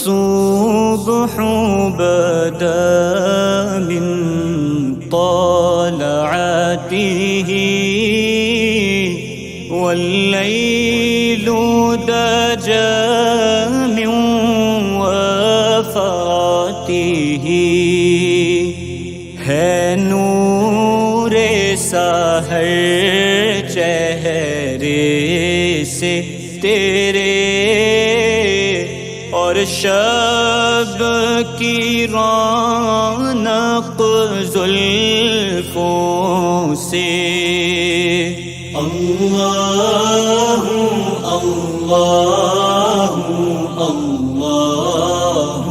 الصبح بدا من طلعته والليل دجى من وفاته ہے نور سحر چہرے سے تیرے اور شب کی رونق زلفوں سے اللہ اللہ اللہ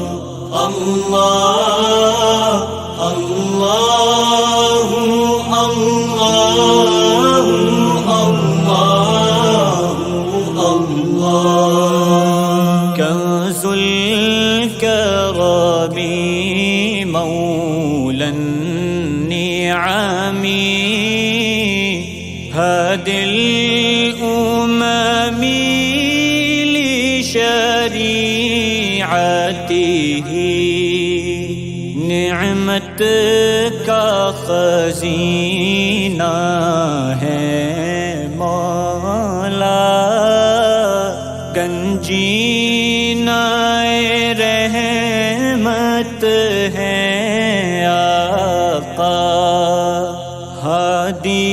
اللہ اللہ اللہ اللہ کنز الکرم مولا النعم هادي الأمم لشريعته نعمت کا خزینہ ہے مولا گنجینہ رحمت ہے آقا ہادی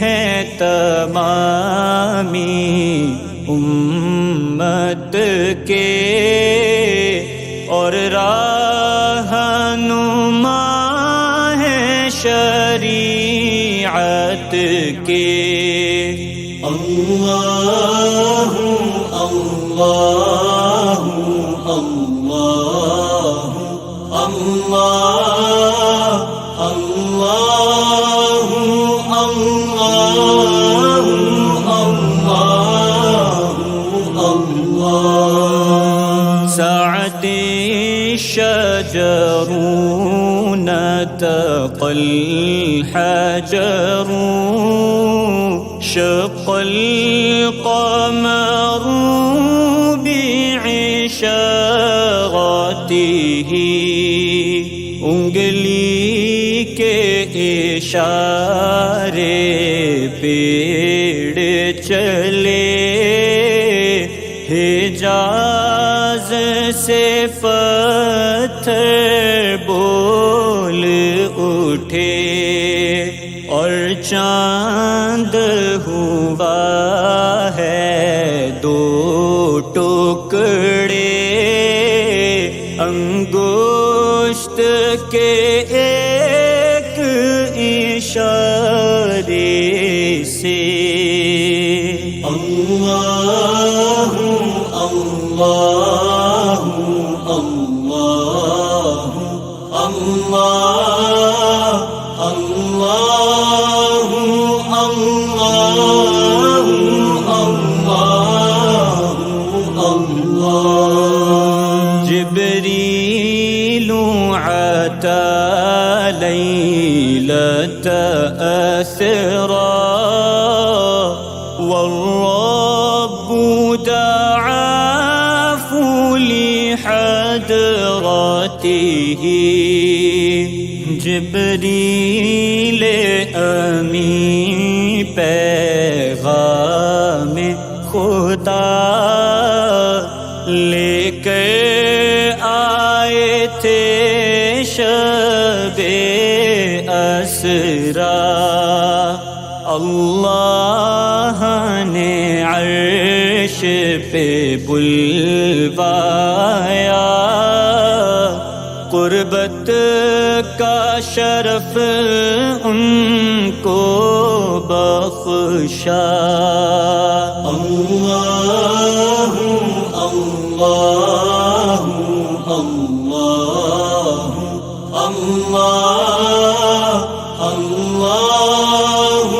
ہے تمامی امت کے اور رہنما ہے شریعت کے اللہ اللہ اللہ اللہ اللہ اللہ سعد الشجر نطق الحجر شق القمر بعشاغته انگلی کے اشارے پیڑ چلے حجاز سے پتھر بول اٹھے اور چاند ہوا ہے دو ٹکڑے انگشت کے ایک اشارے سے اللہ اللہ اللہ اللہ اللہ جبریل عطا لیلۃ اسرا والرب دعاه لحضرته جبریل امی پیغام خدا لے کر آئے تھے شب اسرا اللہ نے عرش پہ بلوایا قربت کا شرف ان کو بخشا۔ اللہ اللہ اللہ اللہ اللہ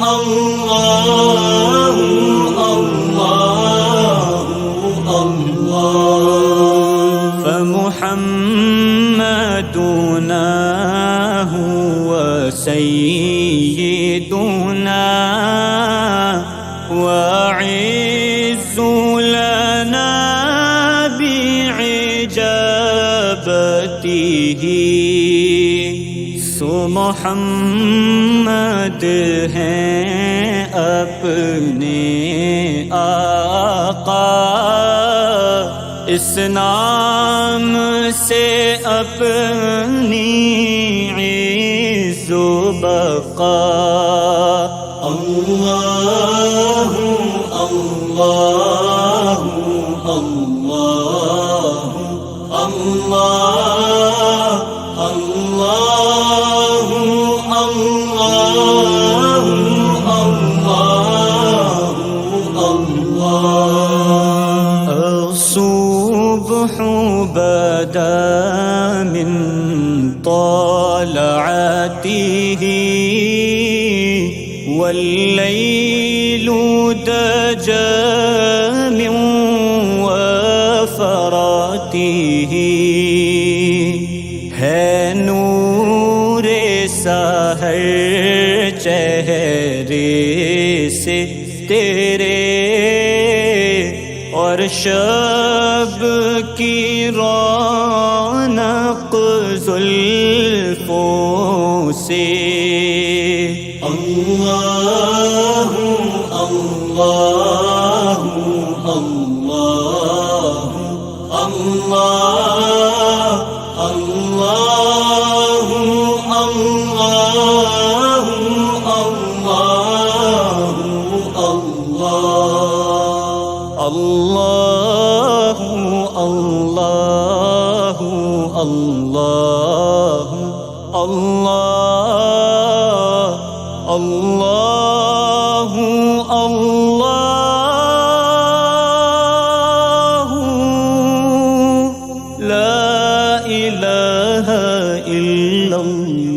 اللہ اللہ فمحمدنا هو سيدنا وعز لنا بعجابته، سو محمد ہیں اپنے آقا، اس نام سے اپنی عز و بقا۔ اللہ اللہ اللہ اللہ اللہ اللہ اللہ۔ الصبح بدا من طلعته والليل دجى من وفراته، ہے نور سحر چہرے سے تیرے، اور شب کی رونق زلفوں سے۔ اللہ اللہ اللہ اللہ اللہ اللہ اللہ اللہ اللہ اللہ اللہ اللہ، لا الہ الا اللہ۔